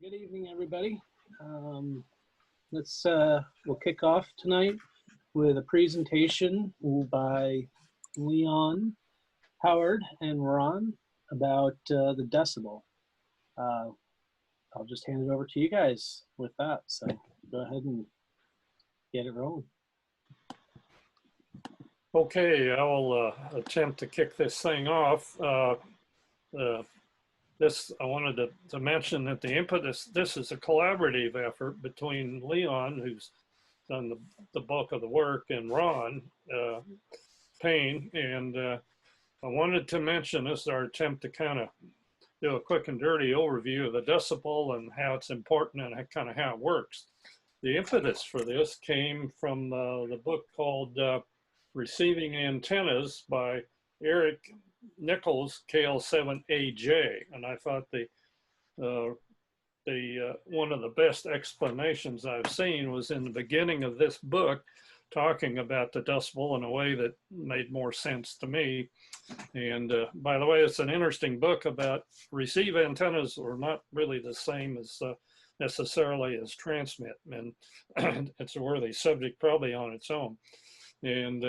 Good evening, everybody. We'll kick off tonight with a presentation by Leon, Howard, and Ron about the decibel. I'll just hand it over to you guys with that. So go ahead and get it rolling. Okay, I'll attempt to kick this thing off. I wanted to mention that the impetus, this is a collaborative effort between Leon, who's done the bulk of the work, and Ron Payne. And I wanted to mention this is our attempt to kind of do a quick and dirty overview of the decibel and how it's important and kind of how it works. The impetus for this came from the book called Receiving Antennas by Eric Nichols, K0LKD, and I thought one of the best explanations I've seen was in the beginning of this book, talking about the decibel in a way that made more sense to me. And by the way, it's an interesting book about receive antennas are not really the same as necessarily as transmit, and it's a worthy subject probably on its own. And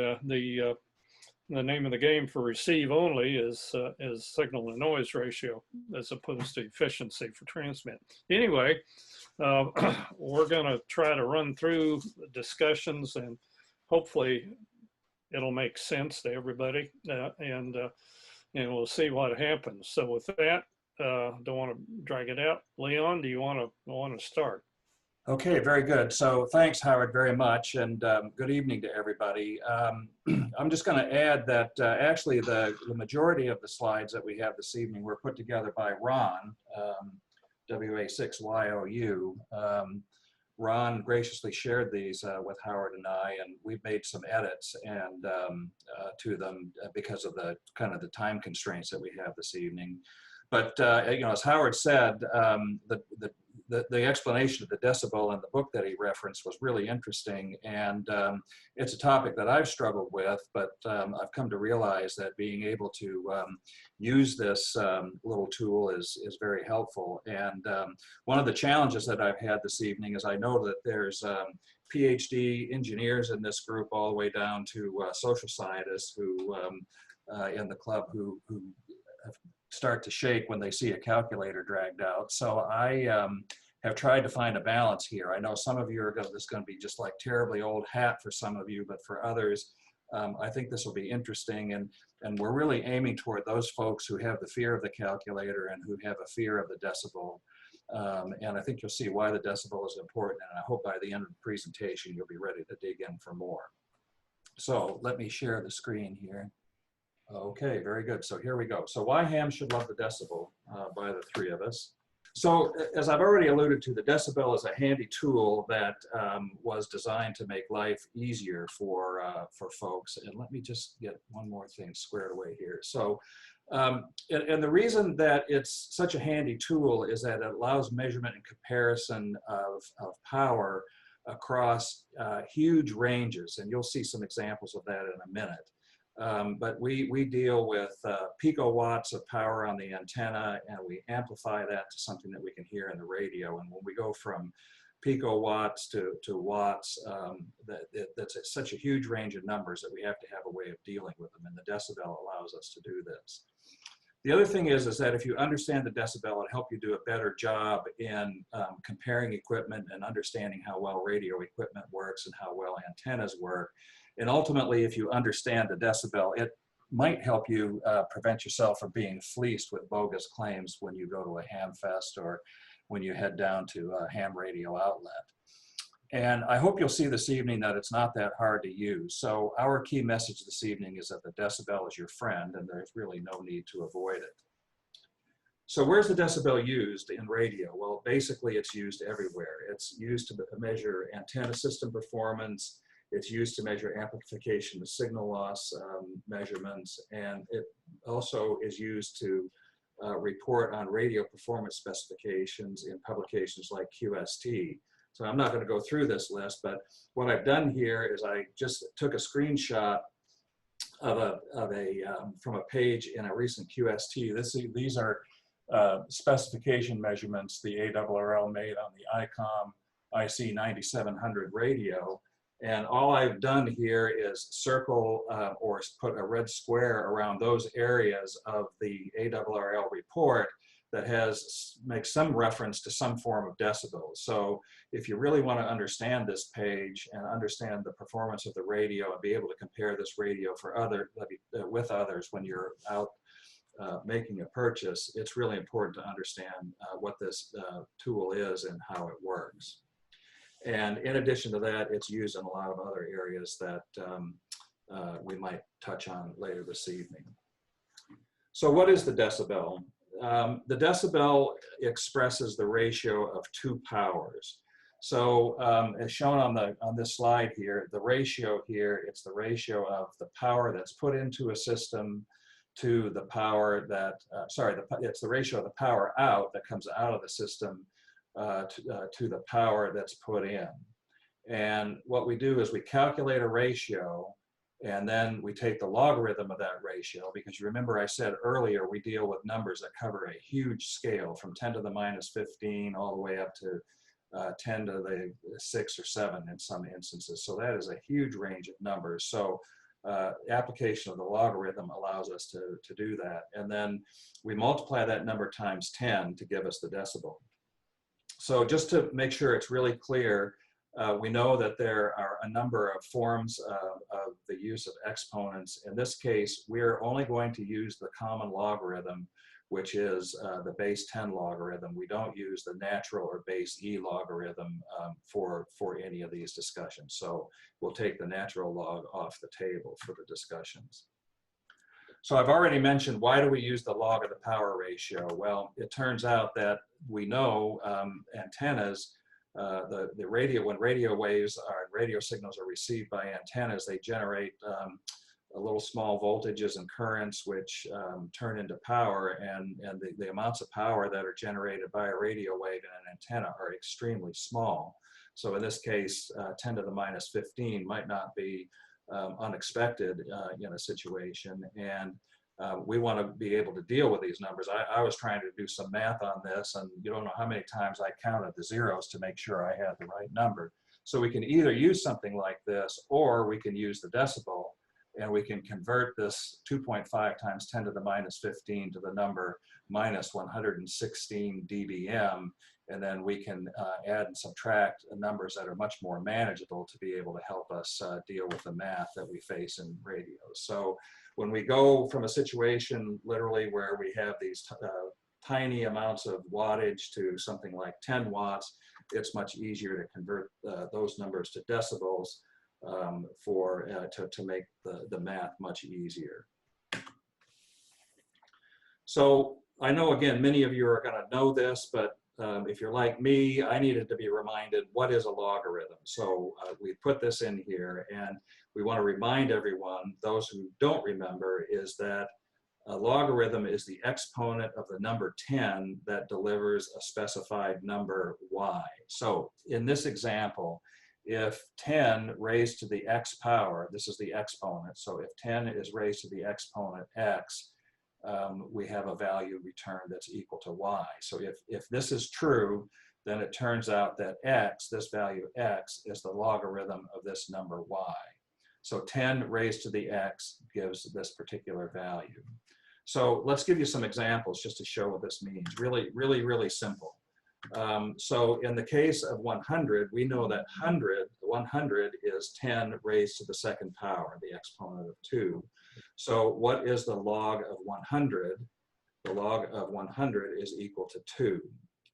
the name of the game for receive only is signal to noise ratio, as opposed to efficiency for transmit. Anyway, we're going to try to run through the discussions, and hopefully it'll make sense to everybody, and we'll see what happens. So with that, don't want to drag it out. Leon, do you want to start? Okay, very good. So thanks, Howard, very much, and good evening to everybody. I'm just going to add that actually the majority of the slides that we have this evening were put together by Ron, WA6YOU. Ron graciously shared these with Howard and I, and we've made some edits and to them because of the kind of the time constraints that we have this evening. But you know, as Howard said, the explanation of the decibel in the book that he referenced was really interesting, and it's a topic that I've struggled with, but I've come to realize that being able to use this little tool is very helpful. And one of the challenges that I've had this evening is I know that there's PhD engineers in this group all the way down to social scientists who in the club who start to shake when they see a calculator dragged out. So I have tried to find a balance here. I know some of you this is going to be just like terribly old hat for some of you, but for others, I think this will be interesting. And we're really aiming toward those folks who have the fear of the calculator and who have a fear of the decibel. And I think you'll see why the decibel is important. And I hope by the end of the presentation, you'll be ready to dig in for more. So let me share the screen here. Okay, very good. So here we go. So why ham should love the decibel by the three of us. So as I've already alluded to, the decibel is a handy tool that was designed to make life easier for folks. And let me just get one more thing squared away here. So, and the reason that it's such a handy tool is that it allows measurement and comparison of power across huge ranges. And you'll see some examples of that in a minute. But we deal with picowatts of power on the antenna, and we amplify that to something that we can hear in the radio. And when we go from picowatts to watts, that's such a huge range of numbers that we have to have a way of dealing with them, and the decibel allows us to do this. The other thing is that if you understand the decibel, it'll help you do a better job in comparing equipment and understanding how well radio equipment works and how well antennas work. And ultimately, if you understand the decibel, it might help you prevent yourself from being fleeced with bogus claims when you go to a ham fest or when you head down to a ham radio outlet. And I hope you'll see this evening that it's not that hard to use. So our key message this evening is that the decibel is your friend, and there's really no need to avoid it. So where's the decibel used in radio? Well, basically it's used everywhere. It's used to measure antenna system performance. It's used to measure amplification to signal loss measurements, and it also is used to report on radio performance specifications in publications like QST. So I'm not going to go through this list, but what I've done here is I just took a screenshot of from a page in a recent QST. These are specification measurements the ARRL made on the ICOM IC 9700 radio. And all I've done here is circle or put a red square around those areas of the ARRL report that makes some reference to some form of decibels. So if you really want to understand this page and understand the performance of the radio and be able to compare this radio with others when you're out making a purchase, it's really important to understand what this tool is and how it works. And in addition to that, it's used in a lot of other areas that we might touch on later this evening. So what is the decibel? The decibel expresses the ratio of two powers. So as shown on this slide here, the ratio here, it's the ratio of the power that's put into a system to the power that, it's the ratio of the power out that comes out of the system to the power that's put in. And what we do is we calculate a ratio, and then we take the logarithm of that ratio, because you remember I said earlier we deal with numbers that cover a huge scale from 10 to the minus 15 all the way up to 10 to the 6 or 7 in some instances. So that is a huge range of numbers. So application of the logarithm allows us to do that. And then we multiply that number times 10 to give us the decibel. So just to make sure it's really clear, we know that there are a number of forms of the use of exponents. In this case, we're only going to use the common logarithm, which is the base 10 logarithm. We don't use the natural or base E logarithm for any of these discussions. So we'll take the natural log off the table for the discussions. So I've already mentioned, why do we use the log of the power ratio? Well, it turns out that we know antennas, when radio waves or radio signals are received by antennas, they generate a little small voltages and currents which turn into power, and the amounts of power that are generated by a radio wave in an antenna are extremely small. So in this case, 10 to the minus 15 might not be unexpected in a situation, and we want to be able to deal with these numbers. I was trying to do some math on this, and you don't know how many times I counted the zeros to make sure I had the right number. So we can either use something like this, or we can use the decibel, and we can convert this 2.5 times 10 to the minus 15 to the number minus 116 dBm, and then we can add and subtract numbers that are much more manageable to be able to help us deal with the math that we face in radio. So when we go from a situation literally where we have these tiny amounts of wattage to something like 10 watts, it's much easier to convert those numbers to decibels to make the math much easier. So I know, again, many of you are going to know this, but if you're like me, I needed to be reminded, what is a logarithm? So we put this in here, and we want to remind everyone, those who don't remember, is that a logarithm is the exponent of the number 10 that delivers a specified number y. So in this example, if 10 raised to the x power, this is the exponent, so if 10 is raised to the exponent x, we have a value returned that's equal to y. So if this is true, then it turns out that x, this value x, is the logarithm of this number y. So 10 raised to the x gives this particular value. So let's give you some examples just to show what this means. Really, really, really simple. So in the case of 100, we know that 100 is 10 raised to the second power, the exponent of 2. So what is the log of 100? The log of 100 is equal to 2.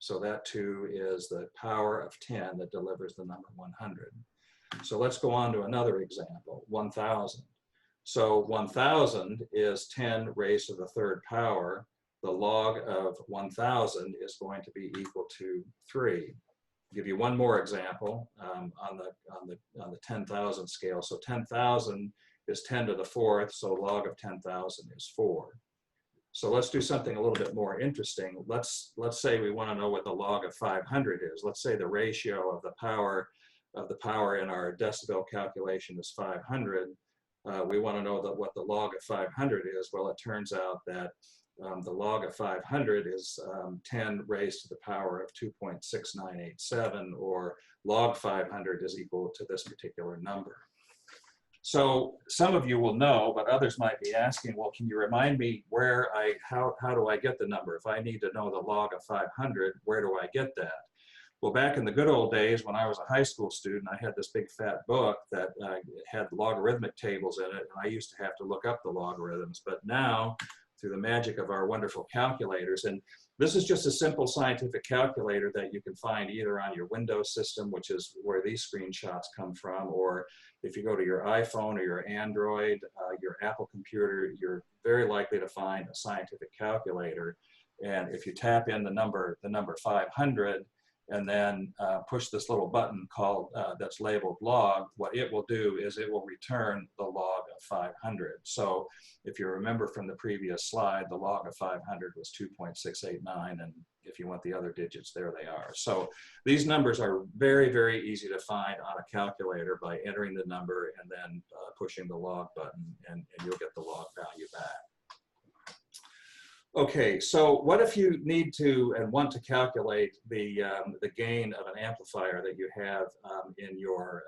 So that 2 is the power of 10 that delivers the number 100. So let's go on to another example, 1000. So 1000 is 10 raised to the third power. The log of 1000 is going to be equal to 3. I'll give you one more example on the 10,000 scale. So 10,000 is 10 to the fourth, so log of 10,000 is 4. So let's do something a little bit more interesting. Let's say we want to know what the log of 500 is. Let's say the ratio of the power in our decibel calculation is 500. We want to know what the log of 500 is. Well, it turns out that the log of 500 is 10 raised to the power of 2.6987, or log 500 is equal to this particular number. So some of you will know, but others might be asking, well, can you remind me where how do I get the number? If I need to know the log of 500, where do I get that? Well, back in the good old days when I was a high school student, I had this big fat book that had logarithmic tables in it, and I used to have to look up the logarithms. But now, through the magic of our wonderful calculators, and this is just a simple scientific calculator that you can find either on your Windows system, which is where these screenshots come from, or if you go to your iPhone or your Android, your Apple computer, you're very likely to find a scientific calculator. And if you tap in the number 500, and then push this little button called that's labeled log, what it will do is it will return the log of 500. So if you remember from the previous slide, the log of 500 was 2.689, and if you want the other digits, there they are. So these numbers are very, very easy to find on a calculator by entering the number and then pushing the log button, and you'll get the log value back. Okay, so what if you need to and want to calculate the gain of an amplifier that you have in your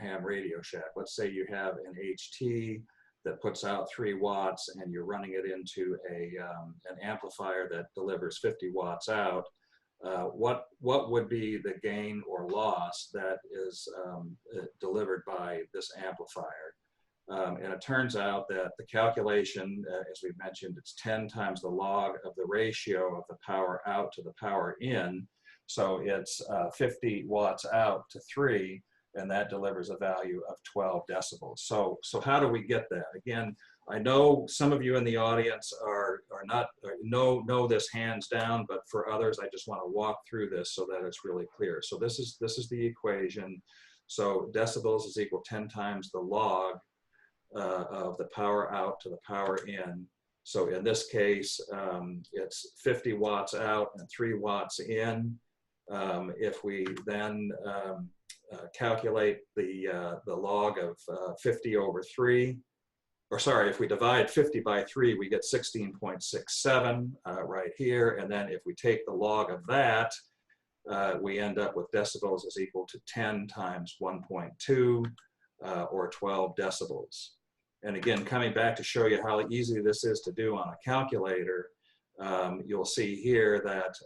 ham Radio Shack? Let's say you have an HT that puts out 3 watts and you're running it into an amplifier that delivers 50 watts out. What would be the gain or loss that is delivered by this amplifier? And it turns out that the calculation, as we've mentioned, it's 10 times the log of the ratio of the power out to the power in. So it's 50 watts out to 3, and that delivers a value of 12 decibels. So how do we get that? Again, I know some of you in the audience know this hands down, but for others, I just want to walk through this so that it's really clear. So this is the equation. So decibels is equal 10 times the log of the power out to the power in. So in this case, it's 50 watts out and 3 watts in. If we then calculate the log of 50 over 3, or sorry, if we divide 50 by 3, we get 16.67 right here. And then if we take the log of that, we end up with decibels is equal to 10 times 1.2, or 12 decibels. And again, coming back to show you how easy this is to do on a calculator, you'll see here that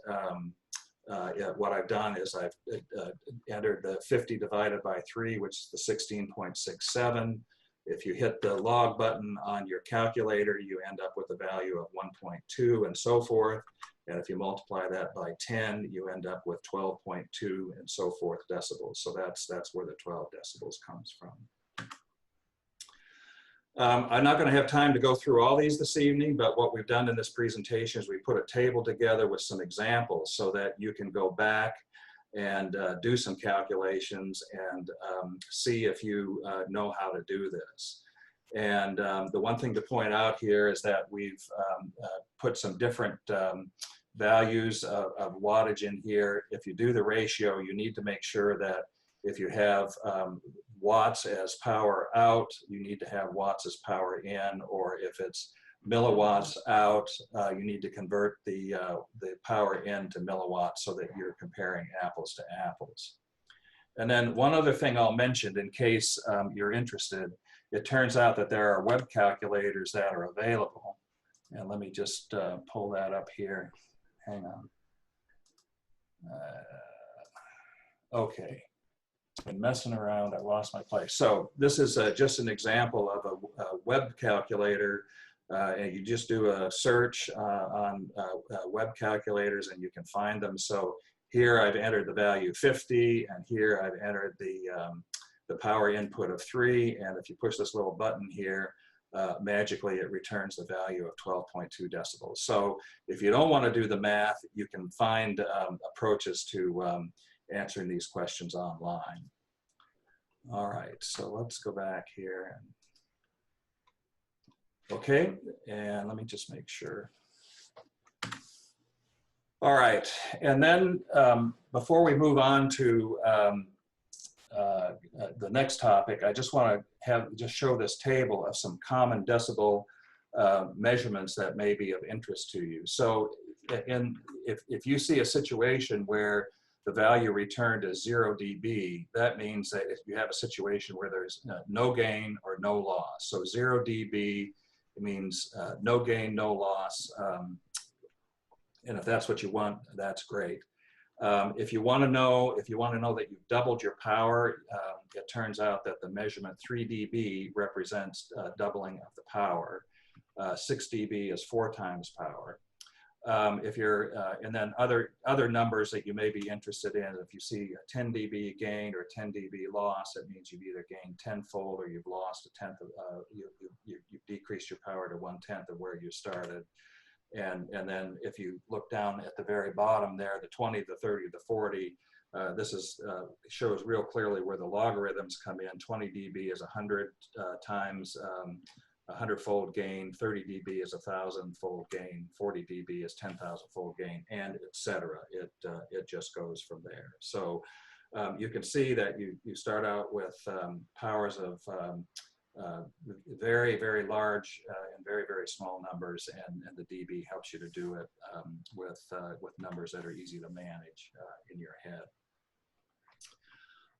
what I've done is I've entered the 50 divided by 3, which is the 16.67. If you hit the log button on your calculator, you end up with a value of 1.2 and so forth. And if you multiply that by 10, you end up with 12.2 and so forth decibels. So that's where the 12 decibels comes from. I'm not going to have time to go through all these this evening, but what we've done in this presentation is we put a table together with some examples so that you can go back and do some calculations and see if you know how to do this. And the one thing to point out here is that we've put some different values of wattage in here. If you do the ratio, you need to make sure that if you have watts as power out, you need to have watts as power in, or if it's milliwatts out, you need to convert the power in to milliwatts so that you're comparing apples to apples. And then one other thing I'll mention in case you're interested, it turns out that there are web calculators that are available. And let me just pull that up here. Hang on. Okay. Been messing around, I lost my place. So this is just an example of a web calculator, and you just do a search on web calculators and you can find them. So here I've entered the value 50, and here I've entered the power input of 3, and if you push this little button here, magically it returns the value of 12.2 decibels. So if you don't want to do the math, you can find approaches to answering these questions online. All right, so let's go back here. Okay, and let me just make sure. All right, and then before we move on to the next topic, I just want to just show this table of some common decibel measurements that may be of interest to you. So if you see a situation where the value returned is 0 dB, that means that if you have a situation where there's no gain or no loss. So 0 dB means no gain, no loss. And if that's what you want, that's great. If you want to know that you've doubled your power, it turns out that the measurement 3 dB represents doubling of the power. 6 dB is 4 times power. And then other numbers that you may be interested in, if you see a 10 dB gain or 10 dB loss, that means you've either gained tenfold or you've lost a tenth of, you've decreased your power to 1/10 of where you started. And then if you look down at the very bottom there, the 20, the 30, the 40, this shows real clearly where the logarithms come in. 20 dB is 100 times 100-fold gain, 30 dB is 1,000-fold gain, 40 dB is 10,000-fold gain, and etc. It just goes from there. So you can see that you start out with powers of very, very large and very, very small numbers, and the dB helps you to do it with numbers that are easy to manage in your head.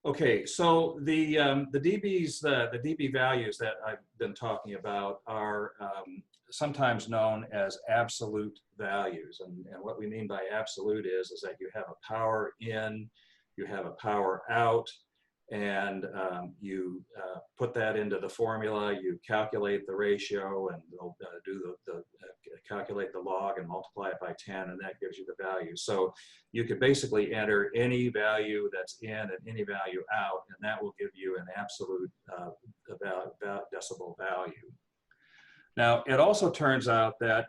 Okay, so the dBs, the dB values that I've been talking about are sometimes known as absolute values, and what we mean by absolute is that you have a power in, you have a power out, and you put that into the formula, you calculate the ratio, and they'll calculate the log and multiply it by 10, and that gives you the value. So you could basically enter any value that's in and any value out, and that will give you an absolute decibel value. Now, it also turns out that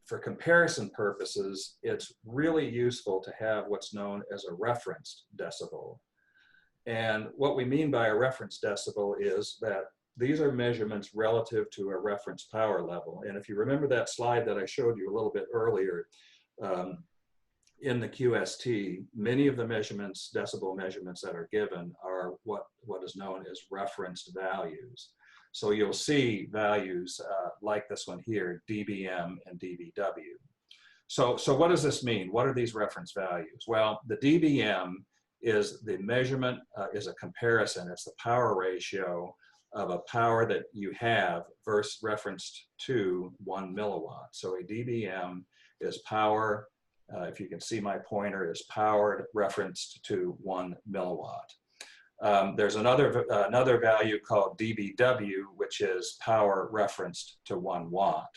for comparison purposes, it's really useful to have what's known as a referenced decibel. And what we mean by a reference decibel is that these are measurements relative to a reference power level. And if you remember that slide that I showed you a little bit earlier in the QST, many of the measurements, decibel measurements that are given are what is known as referenced values. So you'll see values like this one here, dBm and dBw. So what does this mean? What are these reference values? Well, the dBm is the measurement, is a comparison. It's the power ratio of a power that you have versus referenced to 1 milliwatt. So a dBm is power, if you can see my pointer, is powered referenced to 1 milliwatt. There's another value called dBw, which is power referenced to 1 watt.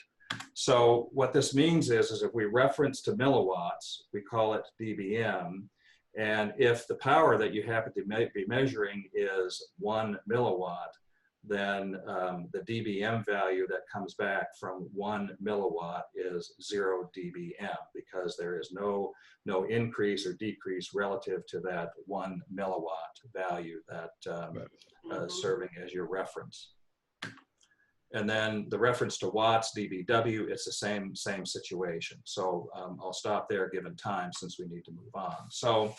So what this means is if we reference to milliwatts, we call it dBm. And if the power that you happen to be measuring is 1 milliwatt, then the dBm value that comes back from 1 milliwatt is 0 dBm, because there is no increase or decrease relative to that 1 milliwatt value that serving as your reference. And then the reference to watts, dBw, it's the same situation. So I'll stop there given time since we need to move on. So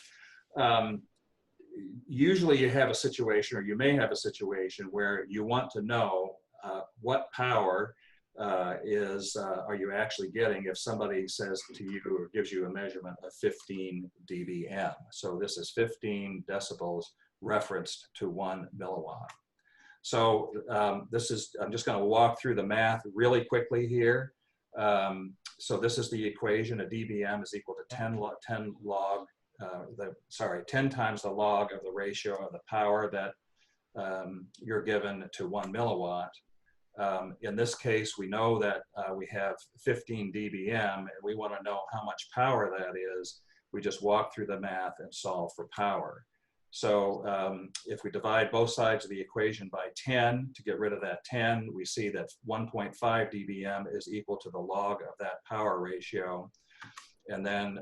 usually you have a situation, or you may have a situation, where you want to know what power are you actually getting if somebody says to you or gives you a measurement of 15 dBm. So this is 15 decibels referenced to 1 milliwatt. So I'm just going to walk through the math really quickly here. So this is the equation. A dBm is equal to 10 times the log of the ratio of the power that you're given to 1 milliwatt. In this case, we know that we have 15 dBm, and we want to know how much power that is. We just walk through the math and solve for power. So if we divide both sides of the equation by 10 to get rid of that 10, we see that 1.5 dBm is equal to the log of that power ratio. And then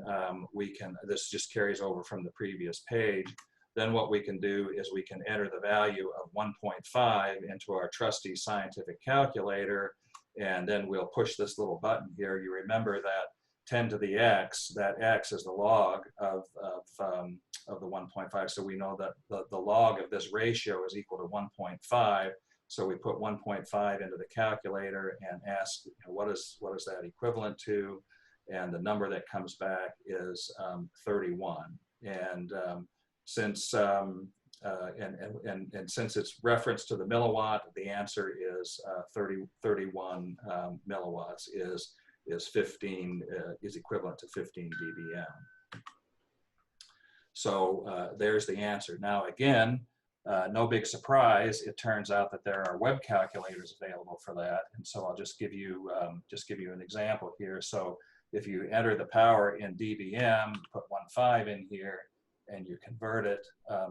this just carries over from the previous page. Then what we can do is we can enter the value of 1.5 into our trusty scientific calculator, and then we'll push this little button here. You remember that 10 to the x, that x is the log of the 1.5. So we know that the log of this ratio is equal to 1.5. So we put 1.5 into the calculator and ask, what is that equivalent to? And the number that comes back is 31. And since since it's referenced to the milliwatt, the answer is 31 milliwatts is 15 is equivalent to 15 dBm. So there's the answer. Now again, no big surprise. It turns out that there are web calculators available for that, and so I'll just give you an example here. So if you enter the power in dBm, put 1.5 in here, and you convert it,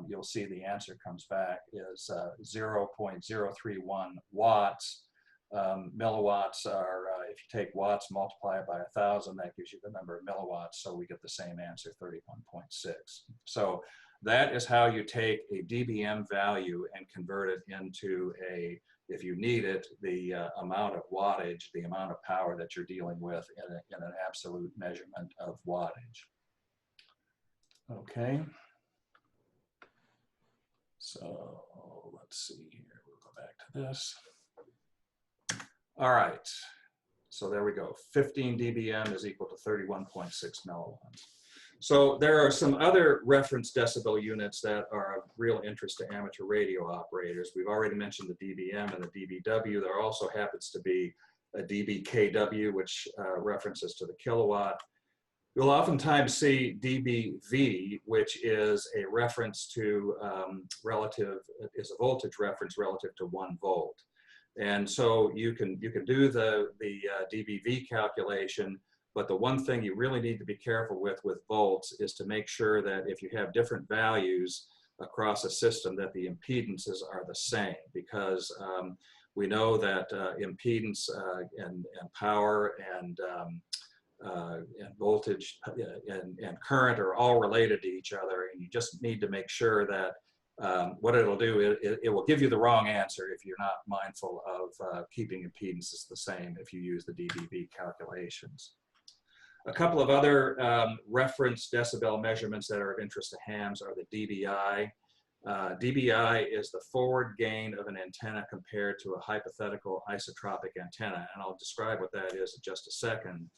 you'll see the answer comes back is 0.031 watts. Milliwatts are, if you take watts, multiply it by 1,000, that gives you the number of milliwatts, so we get the same answer, 31.6. So that is how you take a dBm value and convert it into if you need it, the amount of wattage, the amount of power that you're dealing with in an absolute measurement of wattage. Okay. So let's see here, we'll go back to this. All right, so there we go. 15 dBm is equal to 31.6 milliwatts. So there are some other reference decibel units that are of real interest to amateur radio operators. We've already mentioned the dBm and the dBW. There also happens to be a dBKW, which references to the kilowatt. You'll oftentimes see dBV, which is a reference to is a voltage reference relative to 1 volt. And so you can do the dBV calculation, but the one thing you really need to be careful with volts is to make sure that if you have different values across a system that the impedances are the same, because we know that impedance and power and voltage and current are all related to each other, and you just need to make sure that what it'll do, it will give you the wrong answer if you're not mindful of keeping impedances the same if you use the dBV calculations. A couple of other reference decibel measurements that are of interest to hams are the dBi. dBi is the forward gain of an antenna compared to a hypothetical isotropic antenna, and I'll describe what that is in just a second.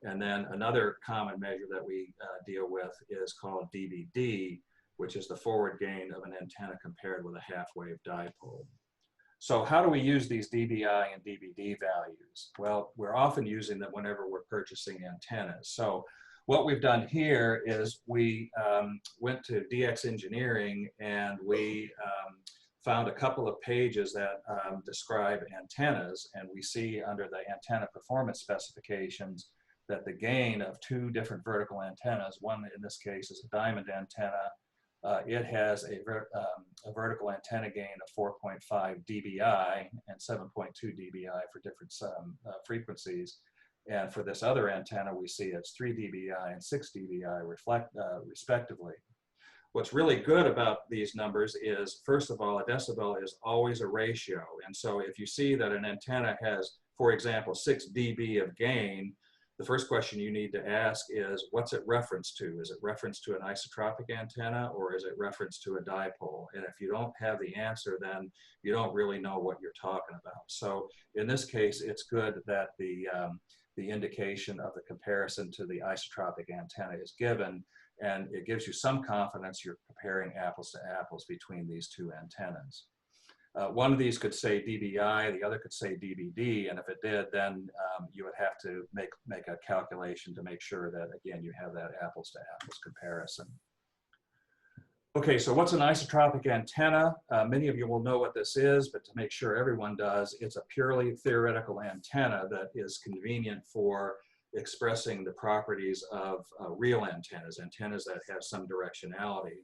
And then another common measure that we deal with is called dBd, which is the forward gain of an antenna compared with a half-wave dipole. So how do we use these dBi and dBd values? Well, we're often using them whenever we're purchasing antennas. So what we've done here is we went to DX Engineering and we found a couple of pages that describe antennas, and we see under the antenna performance specifications that the gain of 2 different vertical antennas, one in this case is a diamond antenna, it has a vertical antenna gain of 4.5 dBi and 7.2 dBi for different frequencies. And for this other antenna, we see it's 3 dBi and 6 dBi respectively. What's really good about these numbers is, first of all, a decibel is always a ratio. And so if you see that an antenna has, for example, 6 dB of gain, the first question you need to ask is, what's it referenced to? Is it referenced to an isotropic antenna, or is it referenced to a dipole? And if you don't have the answer, then you don't really know what you're talking about. So in this case, it's good that the indication of the comparison to the isotropic antenna is given, and it gives you some confidence you're comparing apples to apples between these 2 antennas. One of these could say dBi, the other could say dBd, and if it did, then you would have to make a calculation to make sure that, again, you have that apples to apples comparison. Okay, so what's an isotropic antenna? Many of you will know what this is, but to make sure everyone does, it's a purely theoretical antenna that is convenient for expressing the properties of real antennas, antennas that have some directionality.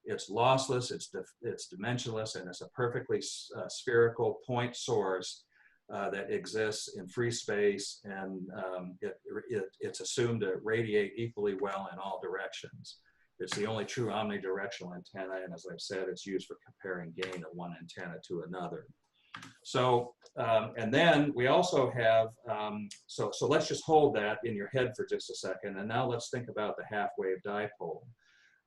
It's lossless, it's dimensionless, and it's a perfectly spherical point source that exists in free space, and it's assumed to radiate equally well in all directions. It's the only true omnidirectional antenna, and as I've said, it's used for comparing gain of one antenna to another. So, and then we also have, so let's just hold that in your head for just a second, and now let's think about the half-wave dipole.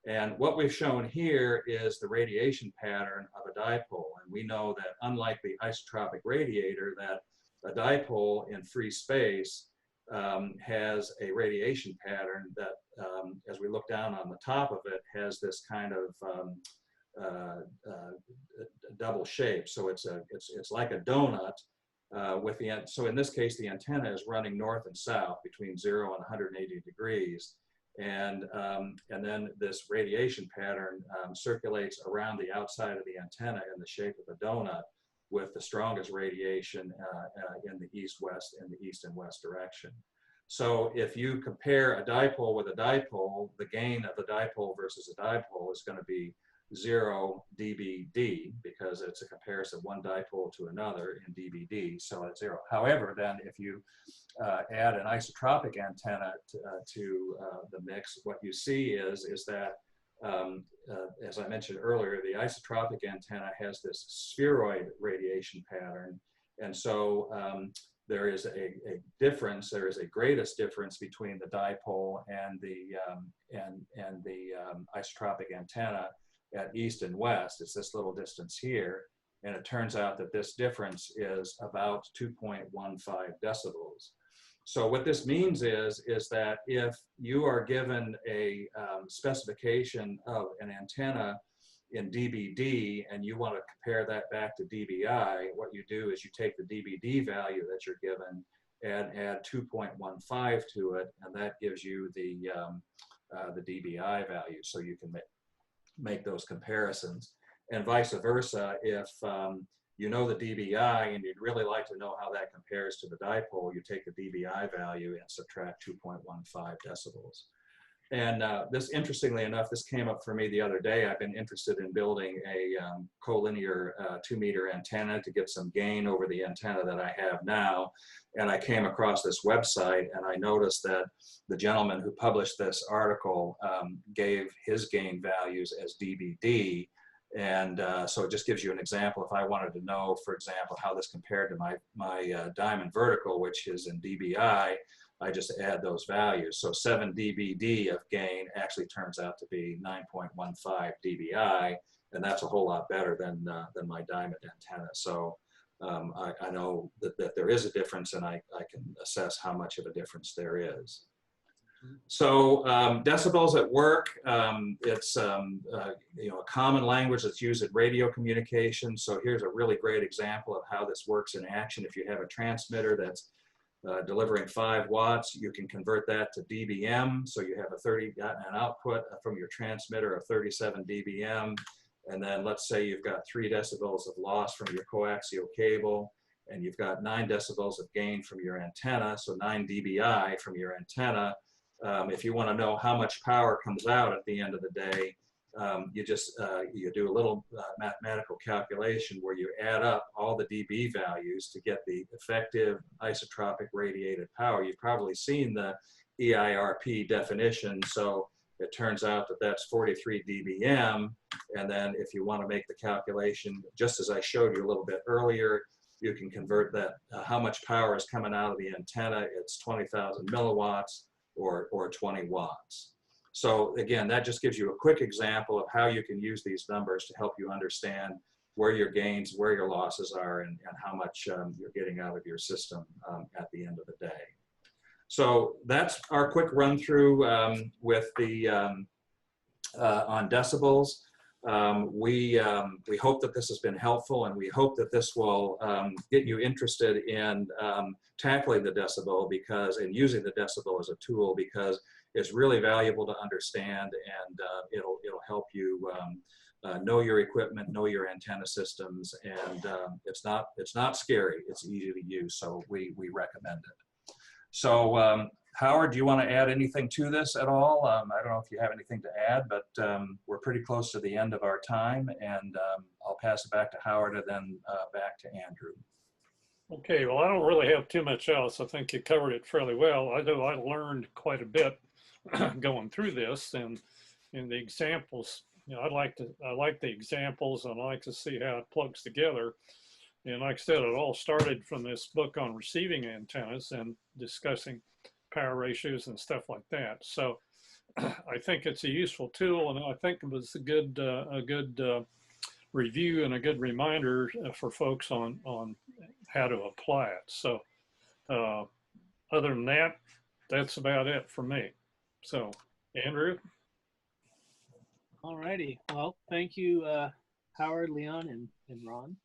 And what we've shown here is the radiation pattern of a dipole. pattern. We know that unlike the isotropic radiator, that a dipole in free space has a radiation pattern that, as we look down on the top of it, has this kind of double shape. So it's like a donut with the end. So in this case, the antenna is running north and south between 0 and 180 degrees. And then this radiation pattern circulates around the outside of the antenna in the shape of a donut, with the strongest radiation in the east-west and the east and west direction. So if you compare a dipole with a dipole, the gain of a dipole versus a dipole is going to be 0 dBd, because it's a comparison of one dipole to another in dBd, so it's 0. However, then if you add an isotropic antenna to the mix, what you see is that, as I mentioned earlier, the isotropic antenna has this spheroid radiation pattern, and so there is a difference. There is a greatest difference between the dipole and the isotropic antenna at east and west. It's this little distance here, and it turns out that this difference is about 2.15 decibels. So what this means is that if you are given a specification of an antenna in dBd and you want to compare that back to dBi, what you do is you take the dBd value that you're given and add 2.15 to it, and that gives you the dBi value, so you can make those comparisons. And vice versa, if you know the dBi and you'd really like to know how that compares to the dipole, you take the dBi value and subtract 2.15 decibels. And this, interestingly enough, this came up for me the other day. I've been interested in building a collinear 2-meter antenna to get some gain over the antenna that I have now. And I came across this website, and I noticed that the gentleman who published this article gave his gain values as dBd. And so it just gives you an example. If I wanted to know, for example, how this compared to my diamond vertical, which is in dBi, I just add those values. So 7 dBd of gain actually turns out to be 9.15 dBi, and that's a whole lot better than my diamond antenna. So I know that there is a difference, and I can assess how much of a difference there is. So decibels at work, it's you know, a common language that's used in radio communication. So here's a really great example of how this works in action. If you have a transmitter that's delivering 5 watts, you can convert that to dBm. So you have an output from your transmitter of 37 dBm. And then let's say you've got 3 decibels of loss from your coaxial cable, and you've got 9 decibels of gain from your antenna, so 9 dBi from your antenna. If you want to know how much power comes out at the end of the day, you do a little mathematical calculation where you add up all the dB values to get the effective isotropic radiated power. You've probably seen the EIRP definition, so it turns out that that's 43 dBm. And then if you want to make the calculation, just as I showed you a little bit earlier, you can convert that, how much power is coming out of the antenna. It's 20,000 milliwatts or 20 watts. So again, that just gives you a quick example of how you can use these numbers to help you understand where your gains, where your losses are, and how much you're getting out of your system at the end of the day. So that's our quick run through with the on decibels. We hope that this has been helpful, and we hope that this will get you interested in tackling the decibel and using the decibel as a tool, because it's really valuable to understand, and it'll help you know your equipment, know your antenna systems, and it's not scary. It's easy to use, so we recommend it. So Howard, do you want to add anything to this at all? I don't know if you have anything to add, but we're pretty close to the end of our time, and I'll pass it back to Howard and then back to Andrew. Okay, well, I don't really have too much else. I think you covered it fairly well. I know I learned quite a bit going through this, and in the examples, you know, I like the examples, and I like to see how it plugs together. And like I said, it all started from this book on receiving antennas and discussing power ratios and stuff like that. So I think it's a useful tool, and I think it was a good review and a good reminder for folks on how to apply it. So other than that, that's about it for me. So Andrew. All righty. Well, thank you, Howard, Leon, and Ron.